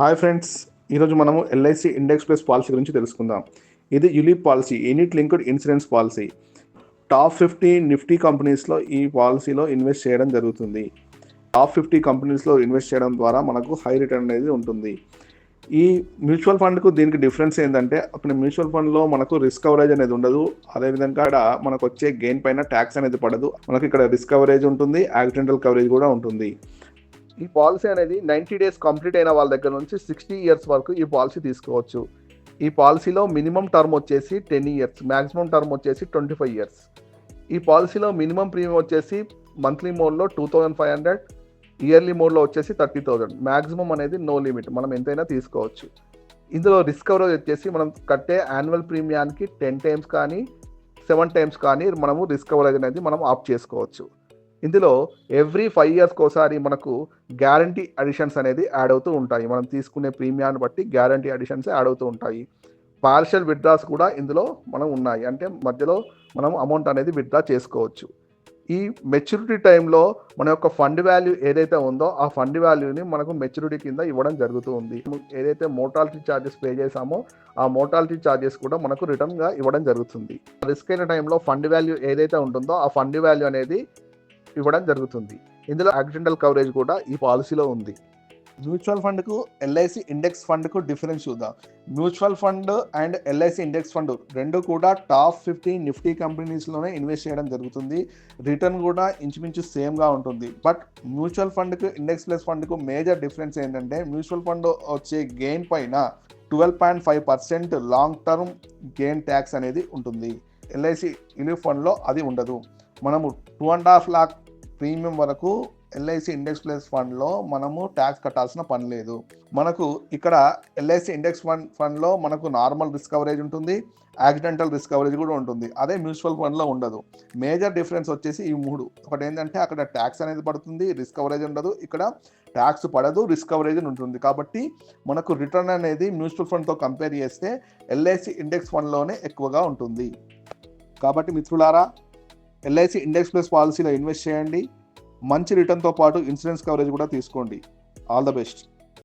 Hi friends, ఈరోజు మనము LIC index plus policy గురించి తెలుసుకుందాం. ఇది ULIP policy, unit linked insurance policy. Top 50 Nifty కంపెనీస్లో ఈ పాలసీలో ఇన్వెస్ట్ చేయడం జరుగుతుంది. టాప్ 50 కంపెనీస్లో ఇన్వెస్ట్ చేయడం ద్వారా మనకు హై రిటర్న్ అనేది ఉంటుంది. ఈ మ్యూచువల్ ఫండ్కు దీనికి డిఫరెన్స్ ఏంటంటే, అక్కడ మ్యూచువల్ ఫండ్లో మనకు రిస్క్ కవరేజ్ అనేది ఉండదు. అదేవిధంగా ఇక్కడ మనకు వచ్చే గెయిన్ పైన ట్యాక్స్ అనేది పడదు. మనకి ఇక్కడ రిస్క్ కవరేజ్ ఉంటుంది, యాక్సిడెంటల్ కవరేజ్ కూడా ఉంటుంది. ఈ పాలసీ అనేది 90 డేస్ కంప్లీట్ అయిన వాళ్ళ దగ్గర నుంచి 60 ఇయర్స్ వరకు ఈ పాలసీ తీసుకోవచ్చు. ఈ పాలసీలో మినిమం టర్మ్ వచ్చేసి 10 ఇయర్స్, మ్యాక్సిమం టర్మ్ వచ్చేసి 25 ఇయర్స్. ఈ పాలసీలో మినిమం ప్రీమియం వచ్చేసి మంత్లీ మోడ్లో 2500, ఇయర్లీ మోడ్లో వచ్చేసి 30,000. మ్యాక్సిమం అనేది నో లిమిట్, మనం ఎంతైనా తీసుకోవచ్చు. ఇందులో రిస్క్ కవరేజ్ వచ్చేసి మనం కట్టే యాన్యువల్ ప్రీమియానికి 10 టైమ్స్ కానీ 7 టైమ్స్ కానీ మనము రిస్క్ కవరేజ్ అనేది మనం ఆప్ చేసుకోవచ్చు. ఇందులో ఎవ్రీ 5 ఇయర్స్కి ఒకసారి మనకు గ్యారంటీ అడిషన్స్ అనేది యాడ్ అవుతూ ఉంటాయి. మనం తీసుకునే ప్రీమియాన్ని బట్టి గ్యారంటీ అడిషన్స్ యాడ్ అవుతూ ఉంటాయి. పార్షియల్ విత్డ్రాస్ కూడా ఇందులో మనం ఉన్నాయి, అంటే మధ్యలో మనం అమౌంట్ అనేది విత్డ్రా చేసుకోవచ్చు. ఈ మెచ్యూరిటీ టైంలో మన యొక్క ఫండ్ వాల్యూ ఏదైతే ఉందో ఆ ఫండ్ వాల్యూని మనకు మెచ్యూరిటీ కింద ఇవ్వడం జరుగుతూ ఉంది. ఏదైతే మోర్టాలిటీ ఛార్జెస్ పే చేసామో ఆ మోర్టాలిటీ ఛార్జెస్ కూడా మనకు రిటర్న్గా ఇవ్వడం జరుగుతుంది. రిస్క్ అయిన టైంలో ఫండ్ వాల్యూ ఏదైతే ఉంటుందో ఆ ఫండ్ వాల్యూ అనేది ఇవ్వడం జరుగుతుంది. ఇందులో యాక్సిడెంటల్ కవరేజ్ కూడా ఈ పాలసీలో ఉంది. మ్యూచువల్ ఫండ్కు ఎల్ఐసి ఇండెక్స్ ఫండ్కు డిఫరెన్స్ చూద్దాం. Mutual fund and LIC index fund రెండు కూడా టాప్ 50 నిఫ్టీ కంపెనీస్లోనే ఇన్వెస్ట్ చేయడం జరుగుతుంది. రిటర్న్ కూడా ఇంచుమించు సేమ్గా ఉంటుంది. బట్ మ్యూచువల్ ఫండ్కు ఇండెక్స్ ప్లస్ ఫండ్కు మేజర్ డిఫరెన్స్ ఏంటంటే, మ్యూచువల్ ఫండ్ వచ్చే గెయిన్ పైన 12.5% లాంగ్ టర్మ్ గెయిన్ ట్యాక్స్ అనేది ఉంటుంది. ఎల్ఐసి యూనిట్ ఫండ్లో అది ఉండదు. మనము 2.5 lakh ప్రీమియం వరకు ఎల్ఐసి ఇండెక్స్ ప్లస్ ఫండ్లో మనము ట్యాక్స్ కట్టాల్సిన పని లేదు. మనకు ఇక్కడ ఎల్ఐసి ఇండెక్స్ ఫండ్లో మనకు నార్మల్ రిస్క్ కవరేజ్ ఉంటుంది, యాక్సిడెంటల్ రిస్క్ కవరేజ్ కూడా ఉంటుంది. అదే మ్యూచువల్ ఫండ్లో ఉండదు. మేజర్ డిఫరెన్స్ వచ్చేసి ఈ మూడు. ఒకటి ఏంటంటే అక్కడ ట్యాక్స్ అనేది పడుతుంది, రిస్క్ కవరేజ్ ఉండదు. ఇక్కడ ట్యాక్స్ పడదు, రిస్క్ కవరేజ్ ఉంటుంది. కాబట్టి మనకు రిటర్న్ అనేది మ్యూచువల్ ఫండ్తో కంపేర్ చేస్తే ఎల్ఐసి ఇండెక్స్ ఫండ్లోనే ఎక్కువగా ఉంటుంది. కాబట్టి మిత్రులారా, ఎల్ఐసి ఇండెక్స్ ప్లస్ పాలసీలో ఇన్వెస్ట్ చేయండి. మంచి రిటర్న్తో పాటు ఇన్సూరెన్స్ కవరేజ్ కూడా తీసుకోండి. All the best.